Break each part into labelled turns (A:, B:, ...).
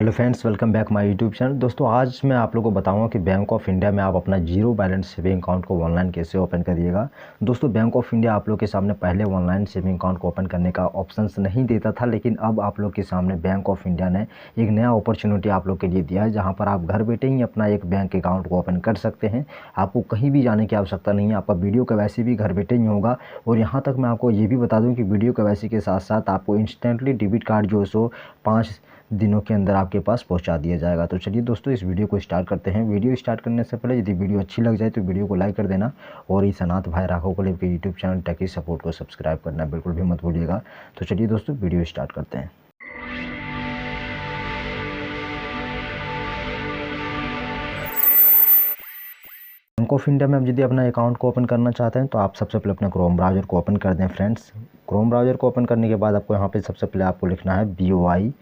A: Hello friends, welcome back my YouTube channel. दोस्तों, आज मैं आप लोगों को बताऊंगा कि बैंक ऑफ इंडिया में आप अपना जीरो बैलेंस सेविंग अकाउंट को ऑनलाइन कैसे ओपन करिएगा। दोस्तों, बैंक ऑफ इंडिया आप लोग के सामने पहले ऑनलाइन सेविंग अकाउंट को ओपन करने का ऑप्शंस नहीं देता था, लेकिन अब आप लोग के सामने बैंक ऑफ इंडिया ने एक नया अपॉर्चुनिटी आप लोग के लिए दिया है, जहाँ पर आप घर बैठे ही अपना एक बैंक अकाउंट को ओपन कर सकते हैं। आपको कहीं भी जाने की आवश्यकता नहीं है, आपका वीडियो केवाईसी भी घर बैठे ही होगा। और यहाँ तक मैं आपको ये भी बता दूँ कि वीडियो केवाईसी के साथ साथ आपको इंस्टेंटली डेबिट कार्ड जो है सो 5 दिनों के अंदर आपके पास पहुंचा दिया जाएगा। तो चलिए दोस्तों, इस वीडियो को स्टार्ट करते हैं। वीडियो स्टार्ट करने से पहले यदि वीडियो अच्छी लग जाए तो वीडियो को लाइक कर देना, और इस अनाथ भाई राघव को लेकर यूट्यूब चैनल टेकी सपोर्ट को सब्सक्राइब करना बिल्कुल भी मत भूलिएगा। तो चलिए दोस्तों, वीडियो स्टार्ट करते हैं। बैंक ऑफ इंडिया में आप यदि अपना अकाउंट को ओपन करना चाहते हैं तो आप सबसे पहले अपने क्रोम ब्राउज़र को ओपन कर दें। फ्रेंड्स, क्रोम ब्राउज़र को ओपन करने के बाद आपको यहाँ पे सबसे पहले आपको लिखना है BOI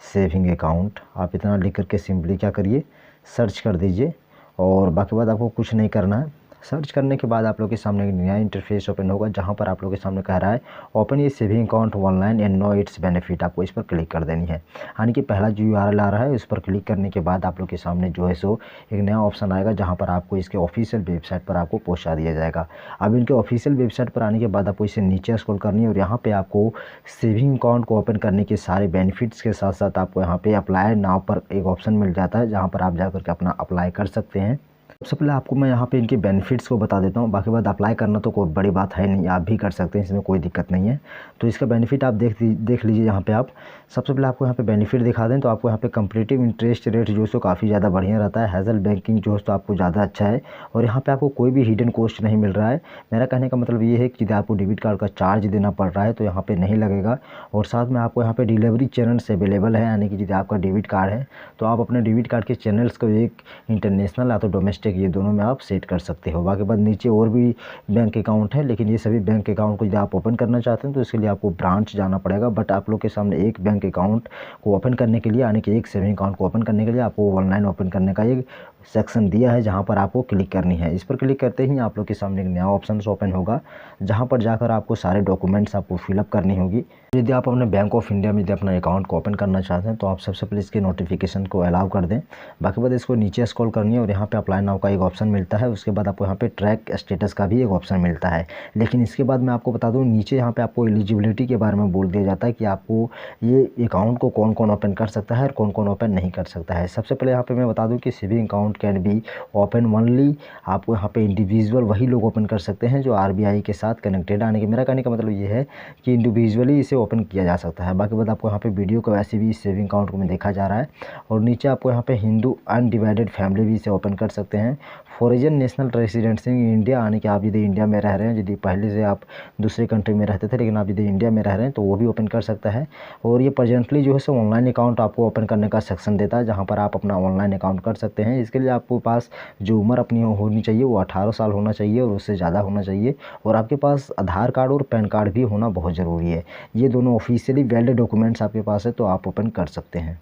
A: सेविंग अकाउंट। आप इतना लिख करके सिंपली क्या करिए, सर्च कर दीजिए, और बाकी बात आपको कुछ नहीं करना है। सर्च करने के बाद आप लोग के सामने एक नया इंटरफेस ओपन होगा, जहां पर आप लोग के सामने कह रहा है ओपन ये saving account online and know its benefit. आपको इस पर क्लिक कर देनी है। यानी कि पहला जो URL आ रहा है उस पर क्लिक करने के बाद आप लोग के सामने जो है सो एक नया ऑप्शन आएगा, जहाँ पर आपको इसके ऑफिशियल वेबसाइट पर आपको पहुँचा दिया जाएगा। अब इनके ऑफिशियल वेबसाइट पर आने के बाद आपको इसे नीचे स्क्रॉल करनी है, और यहाँ पर आपको सेविंग अकाउंट को ओपन करने के सारे बेनिफिट्स के साथ साथ आपको यहाँ पे अप्लाई नाउ पर एक ऑप्शन मिल जाता है, जहाँ पर आप जाकर के अपना अप्लाई कर सकते हैं। सबसे पहले आपको मैं यहाँ पे इनके बेनिफिट्स को बता देता हूँ। बाकी बात अप्लाई करना तो कोई बड़ी बात है नहीं, आप भी कर सकते हैं, इसमें कोई दिक्कत नहीं है। तो इसका बेनिफिट आप देख लीजिए। यहाँ पे आप सबसे पहले आपको यहाँ पे बेनिफिट दिखा दें तो आपको यहाँ पे कंपटीटिव इंटरेस्ट रेट जो है सो काफ़ी ज़्यादा बढ़िया रहता है। हैज़ल बैंकिंग जो है तो आपको ज़्यादा अच्छा है, और यहाँ पे आपको कोई भी हिडन कॉस्ट नहीं मिल रहा है। मेरा कहने का मतलब ये है कि यदि आपको डेबिट कार्ड का चार्ज देना पड़ रहा है तो यहाँ पर नहीं लगेगा। और साथ में आपको यहाँ पर डिलीवरी चैनल्स अवेलेबल है, यानी कि यदि आपका डेबिट कार्ड है तो आप अपने डेबिट कार्ड के चैनल्स को एक इंटरनेशनल या तो डोमेस्टिक, ये दोनों में आप सेट कर सकते हो। बाकी बाद नीचे और भी बैंक अकाउंट है, लेकिन ये सभी बैंक अकाउंट को यदि आप ओपन करना चाहते हैं तो इसके लिए आपको ब्रांच जाना पड़ेगा। बट आप लोग के सामने एक बैंक अकाउंट को ओपन करने के लिए, यानी कि एक सेविंग अकाउंट को ओपन करने के लिए आपको ऑनलाइन ओपन करने का एक सेक्शन दिया है, जहां पर आपको क्लिक करनी है। इस पर क्लिक करते ही आप लोग के सामने एक नया ऑप्शन ओपन होगा, जहां पर जाकर आपको सारे डॉक्यूमेंट्स आपको फिलअप करनी होगी। यदि आप अपने बैंक ऑफ इंडिया में यदि अपना अकाउंट को ओपन करना चाहते हैं तो आप सबसे पहले इसके नोटिफिकेशन को अलाउ कर दें। बाकी बाद इसको नीचे स्क्रॉल करनी है, और यहाँ पे अप्लाई नाउ का एक ऑप्शन मिलता है। उसके बाद आपको यहाँ पे ट्रैक स्टेटस का भी एक ऑप्शन मिलता है। लेकिन इसके बाद मैं आपको बता दूँ, नीचे यहाँ पे आपको एलिजिबिलिटी के बारे में बोल दिया जाता है कि आपको ये अकाउंट को कौन कौन ओपन कर सकता है और कौन कौन ओपन नहीं कर सकता है। सबसे पहले यहाँ पे मैं बता दूँ कि saving account can be open only, आपको यहाँ पे इंडिविजुअल वही लोग ओपन कर सकते हैं जो RBI के साथ कनेक्टेड। आने के मेरा कहने का मतलब ये है कि इंडिविजुअली इसे ओपन किया जा सकता है। बाकी बात आपको यहाँ पे वीडियो को वैसे भी इस सेविंग अकाउंट को में देखा जा रहा है, और नीचे आपको यहाँ पे हिंदू अनडिवाइडेड फैमिली भी इसे ओपन कर सकते हैं। Foreign national residency in India, यानी कि आप यदि इंडिया में रह रहे हैं, यदि पहले से आप दूसरे कंट्री में रहते थे लेकिन आप यदि इंडिया में रह रहे हैं तो वो भी ओपन कर सकता है। और ये प्रेजेंटली जो है सो ऑनलाइन अकाउंट आपको ओपन करने का सेक्शन देता है, जहाँ पर आप अपना ऑनलाइन अकाउंट कर सकते हैं। इसके लिए आपको पास जो उम्र अपनी होनी चाहिए वो 18 साल होना चाहिए, और उससे ज़्यादा होना चाहिए, और आपके पास आधार कार्ड और पैन कार्ड भी होना बहुत ज़रूरी है। ये दोनों ऑफिशियली वैलिड डॉक्यूमेंट्स आपके पास है तो आप ओपन कर सकते हैं।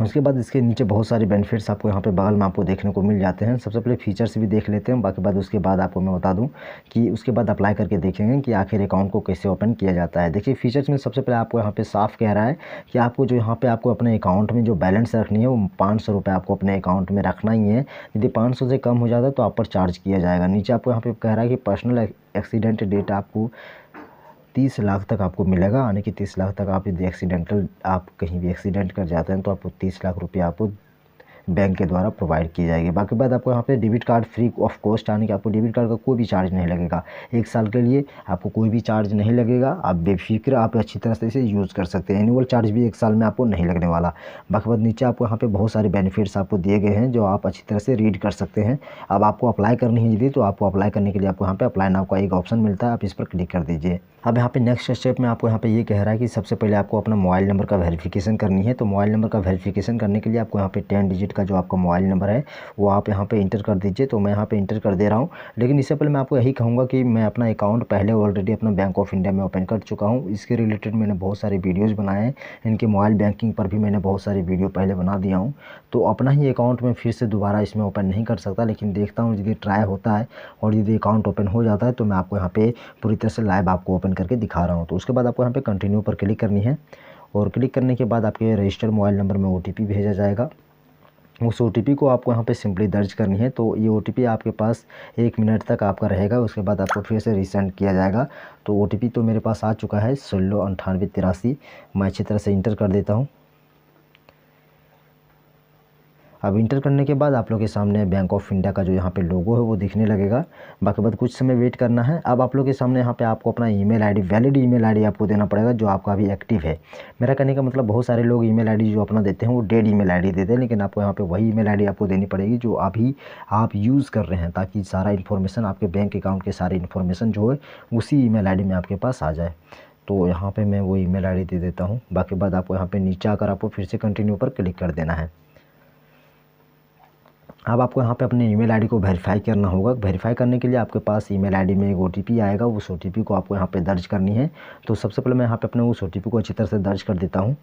A: उसके बाद इसके नीचे बहुत सारे बेनिफिट्स आपको यहाँ पे बगल में आपको देखने को मिल जाते हैं। सबसे पहले फीचर्स भी देख लेते हैं। बाकी बाद उसके बाद आपको मैं बता दूं कि उसके बाद अप्लाई करके देखेंगे कि आखिर अकाउंट को कैसे ओपन किया जाता है। देखिए, फीचर्स में सबसे पहले आपको यहाँ पे साफ कह रहा है कि आपको जो यहाँ पे आपको अपने अकाउंट में जो बैलेंस रखनी है वो 500 रुपये आपको अपने अकाउंट में रखना ही है। यदि 500 से कम हो जाता है तो आप पर चार्ज किया जाएगा। नीचे आपको यहाँ पे कह रहा है कि पर्सनल एक्सीडेंट डेट आपको 30 लाख तक आपको मिलेगा, यानी कि 30 लाख तक आप यदि एक्सीडेंटल आप कहीं भी एक्सीडेंट कर जाते हैं तो आपको 30 लाख रुपये आपको बैंक के द्वारा प्रोवाइड की जाएगी। बाकी बात आपको यहाँ पे debit card free of cost, यानी कि आपको डेबिट कार्ड का कोई भी चार्ज नहीं लगेगा। 1 साल के लिए आपको कोई भी चार्ज नहीं लगेगा। आप बेफिक्र आप अच्छी तरह से इसे यूज़ कर सकते हैं। एनुअल चार्ज भी 1 साल में आपको नहीं लगने वाला। बाकी बात नीचे आपको यहाँ पे बहुत सारे बेनिफिट्स आपको दिए गए हैं जो आप अच्छी तरह से रीड कर सकते हैं। अब आपको अप्लाई करनी है यदि, तो आपको अप्लाई करने के लिए आपको यहाँ पे अप्लाई नाउ का एक ऑप्शन मिलता है, आप इस पर क्लिक कर दीजिए। अब यहाँ पे नेक्स्ट स्टेप में आपको यहाँ पे ये कह रहा है कि सबसे पहले आपको अपना मोबाइल नंबर का वेरिफिकेशन करनी है। तो मोबाइल नंबर का वेरिफिकेशन करने के लिए आपको यहाँ पे 10 डिजिट का जो आपका मोबाइल नंबर है वो आप यहाँ पे इंटर कर दीजिए। तो मैं यहाँ पे इंटर कर दे रहा हूँ, लेकिन इससे पहले मैं आपको यही कहूँगा कि मैं अपना अकाउंट पहले ऑलरेडी अपना बैंक ऑफ इंडिया में ओपन कर चुका हूँ। इसके रिलेटेड मैंने बहुत सारे वीडियोज़ बनाए हैं, इनके मोबाइल बैंकिंग पर भी मैंने बहुत सारे वीडियो पहले बना दिया हूँ। तो अपना ही अकाउंट में फिर से दोबारा इसमें ओपन नहीं कर सकता, लेकिन देखता हूँ यदि ट्राई होता है और यदि अकाउंट ओपन हो जाता है तो मैं आपको यहाँ पे पूरी तरह से लाइव आपको ओपन करके दिखा रहा हूँ। तो उसके बाद आपको यहाँ पे कंटिन्यू पर क्लिक करनी है, और क्लिक करने के बाद आपके रजिस्टर्ड मोबाइल नंबर में OTP भेजा जाएगा। उस OTP को आपको यहाँ पे सिंपली दर्ज करनी है। तो ये OTP आपके पास 1 मिनट तक आपका रहेगा, उसके बाद आपको फिर से रीसेंड किया जाएगा। तो OTP तो मेरे पास आ चुका है 169883। मैं अच्छी तरह से इंटर कर देता हूँ। अब इंटर करने के बाद आप लोग के सामने बैंक ऑफ इंडिया का जो यहाँ पे लोगो है वो दिखने लगेगा। बाकी बाद कुछ समय वेट करना है। अब आप लोग के सामने यहाँ पे आपको अपना email ID, valid email ID आपको देना पड़ेगा जो आपका अभी एक्टिव है। मेरा कहने का मतलब बहुत सारे लोग ईमेल आईडी जो अपना देते हैं वो डेड ईमेल आईडी देते हैं, लेकिन आपको यहाँ पे वही ईमेल आईडी आपको देनी पड़ेगी जो अभी आप यूज़ कर रहे हैं, ताकि सारा इन्फॉर्मेशन आपके बैंक अकाउंट के सारे इन्फॉर्मेशन जो है उसी ईमेल आईडी में आपके पास आ जाए। तो यहाँ पे मैं वो ईमेल आईडी दे देता हूँ। बाकी बाद आपको यहाँ पे नीचे आकर आपको फिर से कंटिन्यू पर क्लिक कर देना है। अब आपको यहाँ पे अपने ईमेल आईडी को वेरीफाई करना होगा। वेरीफाई करने के लिए आपके पास ईमेल आईडी में एक OTP आएगा, उस OTP को आपको यहाँ पे दर्ज करनी है। तो सबसे पहले मैं यहाँ पे अपने उस OTP को अच्छी तरह से दर्ज कर देता हूँ।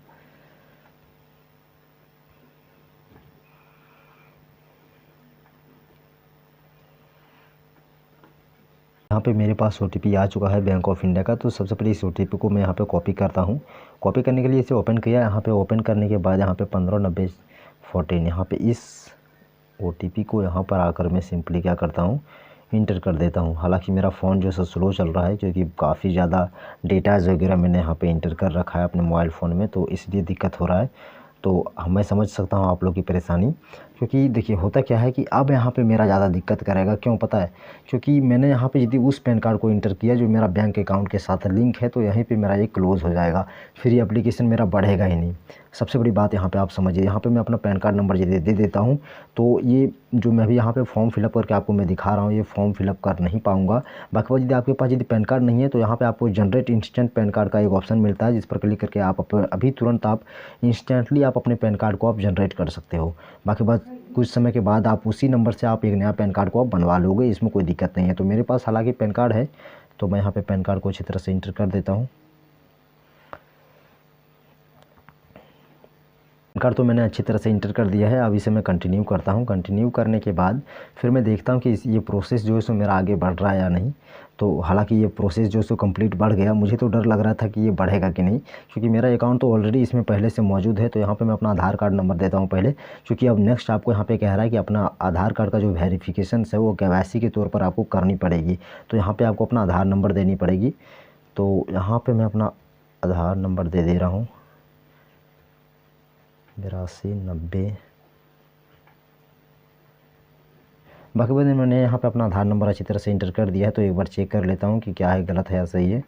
A: यहाँ पे मेरे पास OTP आ चुका है बैंक ऑफ इंडिया का। तो सबसे पहले इस OTP को मैं यहाँ पे कॉपी करता हूँ। कॉपी करने के लिए इसे ओपन किया। यहाँ पे ओपन करने के बाद यहाँ पे 159014 यहाँ पे इस OTP को यहाँ पर आकर मैं सिंपली क्या करता हूँ, इंटर कर देता हूँ। हालांकि मेरा फ़ोन जो है स्लो चल रहा है, क्योंकि काफ़ी ज़्यादा डेटाज़ वगैरह मैंने यहाँ पे इंटर कर रखा है अपने मोबाइल फ़ोन में, तो इसलिए दिक्कत हो रहा है। तो मैं समझ सकता हूँ आप लोग की परेशानी, क्योंकि देखिए होता क्या है कि अब यहाँ पे मेरा ज़्यादा दिक्कत करेगा। क्यों पता है? क्योंकि मैंने यहाँ पे यदि उस पैन कार्ड को इंटर किया जो मेरा बैंक अकाउंट के साथ लिंक है, तो यहीं पे मेरा ये क्लोज़ हो जाएगा, फिर ये एप्लीकेशन मेरा बढ़ेगा ही नहीं। सबसे बड़ी बात यहाँ पे आप समझिए, यहाँ पे मैं अपना पैन कार्ड नंबर यदि दे देता हूँ तो ये जो मैं भी यहाँ पे फॉर्म फिलअप करके आपको मैं दिखा रहा हूँ, ये फॉर्म फिलअप कर नहीं पाऊँगा। बाकी यदि आपके पास यदि पैन कार्ड नहीं है तो यहाँ पे आपको जनरेट इंस्टेंट पैन कार्ड का एक ऑप्शन मिलता है, जिस पर क्लिक करके आप अभी तुरंत आप इंस्टेंटली आप अपने पैन कार्ड को आप जनरेट कर सकते हो। बाकी बात कुछ समय के बाद आप उसी नंबर से आप एक नया पैन कार्ड को आप बनवा लोगे, इसमें कोई दिक्कत नहीं है। तो मेरे पास हालांकि पैन कार्ड है, तो मैं यहाँ पे पैन कार्ड को अच्छी तरह से इंटर कर देता हूँ। पैन कार्ड तो मैंने अच्छी तरह से इंटर कर दिया है। अब इसे मैं कंटिन्यू करता हूँ। कंटिन्यू करने के बाद फिर मैं देखता हूँ कि ये प्रोसेस जो है सो मेरा आगे बढ़ रहा है या नहीं। तो हालांकि ये प्रोसेस जो है सो कंप्लीट बढ़ गया। मुझे तो डर लग रहा था कि ये बढ़ेगा कि नहीं, क्योंकि मेरा अकाउंट तो ऑलरेडी इसमें पहले से मौजूद है। तो यहाँ पे मैं अपना आधार कार्ड नंबर देता हूँ पहले, क्योंकि अब नेक्स्ट आपको यहाँ पे कह रहा है कि अपना आधार कार्ड का जो वेरिफिकेशन है वो KYC के तौर पर आपको करनी पड़ेगी। तो यहाँ पर आपको अपना आधार नंबर देनी पड़ेगी। तो यहाँ पर मैं अपना आधार नंबर दे रहा हूँ 8290। बाकी बाद मैंने यहाँ पे अपना आधार नंबर अच्छी तरह से इंटर कर दिया है। तो एक बार चेक कर लेता हूँ कि क्या है, गलत है या सही है।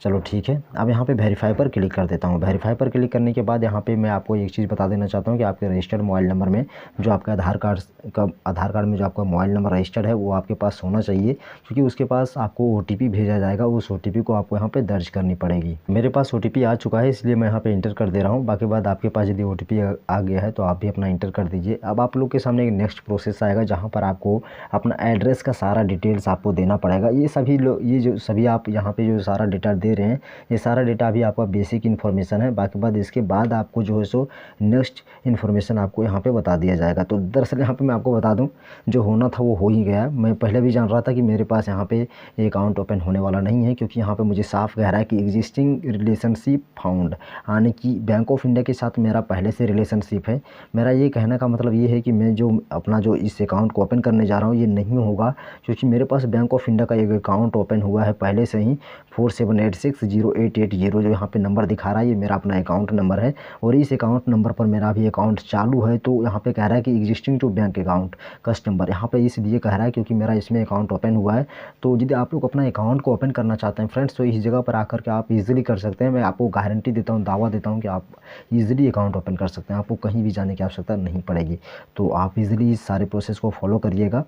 A: चलो ठीक है। अब यहाँ पे वेरीफाई पर क्लिक कर देता हूँ। वेरीफाई पर क्लिक करने के बाद यहाँ पे मैं आपको एक चीज़ बता देना चाहता हूँ कि आपके रजिस्टर्ड मोबाइल नंबर में जो आपका आधार कार्ड में जो आपका मोबाइल नंबर रजिस्टर्ड है वो आपके पास होना चाहिए, क्योंकि उसके पास आपको OTP भेजा जाएगा। उस OTP को आपको यहाँ पे दर्ज करनी पड़ेगी। मेरे पास OTP आ चुका है, इसलिए मैं यहाँ पे इंटर कर दे रहा हूँ। बाकी बाद आपके पास यदि OTP आ गया है तो आप भी अपना इंटर कर दीजिए। अब आप लोग के सामने एक नेक्स्ट प्रोसेस आएगा, जहाँ पर आपको अपना एड्रेस का सारा डिटेल्स आपको देना पड़ेगा। ये जो सभी आप यहाँ पे जो सारा डेटा दे रहे हैं, ये सारा डेटा अभी आपका बेसिक इन्फॉर्मेशन है। बाकी बाद इसके बाद आपको जो है सो नेक्स्ट इन्फॉर्मेशन आपको यहाँ पे बता दिया जाएगा। तो दरअसल यहाँ पे मैं आपको बता दूँ, जो होना था वो हो ही गया। मैं पहले भी जान रहा था कि मेरे पास यहाँ पे अकाउंट ओपन होने वाला नहीं है, क्योंकि यहाँ पे मुझे साफ कह रहा है कि एग्जिस्टिंग रिलेशनशिप फाउंड, यानी कि बैंक ऑफ इंडिया के साथ मेरा पहले से रिलेशनशिप है। मेरा ये कहने का मतलब ये है कि मैं जो अपना जो इस अकाउंट को ओपन करने जा रहा हूँ ये नहीं होगा, क्योंकि मेरे पास बैंक ऑफ इंडिया का एक अकाउंट ओपन हुआ है पहले से ही। 47860880 जो यहाँ पे नंबर दिखा रहा है ये मेरा अपना अकाउंट नंबर है, और इस अकाउंट नंबर पर मेरा भी अकाउंट चालू है। तो यहाँ पे कह रहा है कि existing to bank account customer, यहाँ पे इसलिए कह रहा है क्योंकि मेरा इसमें अकाउंट ओपन हुआ है। तो यदि आप लोग अपना अकाउंट को ओपन करना चाहते हैं फ्रेंड्स, तो इस जगह पर आकर के आप इजीली कर सकते हैं। मैं आपको गारंटी देता हूँ, दावा देता हूँ कि आप इजीली अकाउंट ओपन कर सकते हैं। आपको कहीं भी जाने की आवश्यकता नहीं पड़ेगी। तो आप इजीली इस सारे प्रोसेस को फॉलो करिएगा,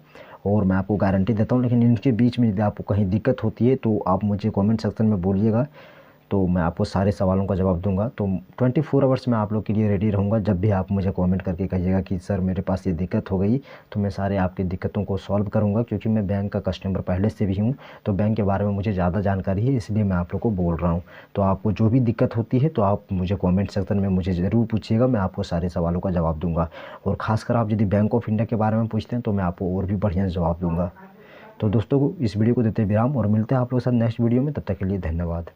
A: और मैं आपको गारंटी देता हूँ। लेकिन इनके बीच में यदि आपको कहीं दिक्कत होती है तो आप मुझे कमेंट सेक्शन में बोलिएगा, तो मैं आपको सारे सवालों का जवाब दूंगा। तो 24 आवर्स में आप लोग के लिए रेडी रहूँगा। जब भी आप मुझे कमेंट करके कहिएगा कि सर मेरे पास ये दिक्कत हो गई, तो मैं सारे आपकी दिक्कतों को सॉल्व करूँगा। क्योंकि मैं बैंक का कस्टमर पहले से भी हूँ, तो बैंक के बारे में मुझे ज़्यादा जानकारी है, इसलिए मैं आप लोग को बोल रहा हूँ। तो आपको जो भी दिक्कत होती है तो आप मुझे कॉमेंट सेक्शन में मुझे ज़रूर पूछिएगा, मैं आपको सारे सवालों का जवाब दूँगा। और ख़ासकर आप यदि बैंक ऑफ इंडिया के बारे में पूछते हैं तो मैं आपको और भी बढ़िया जवाब दूँगा। तो दोस्तों इस वीडियो को देते विराम, और मिलते हैं आप लोगों के साथ नेक्स्ट वीडियो में। तब तक के लिए धन्यवाद।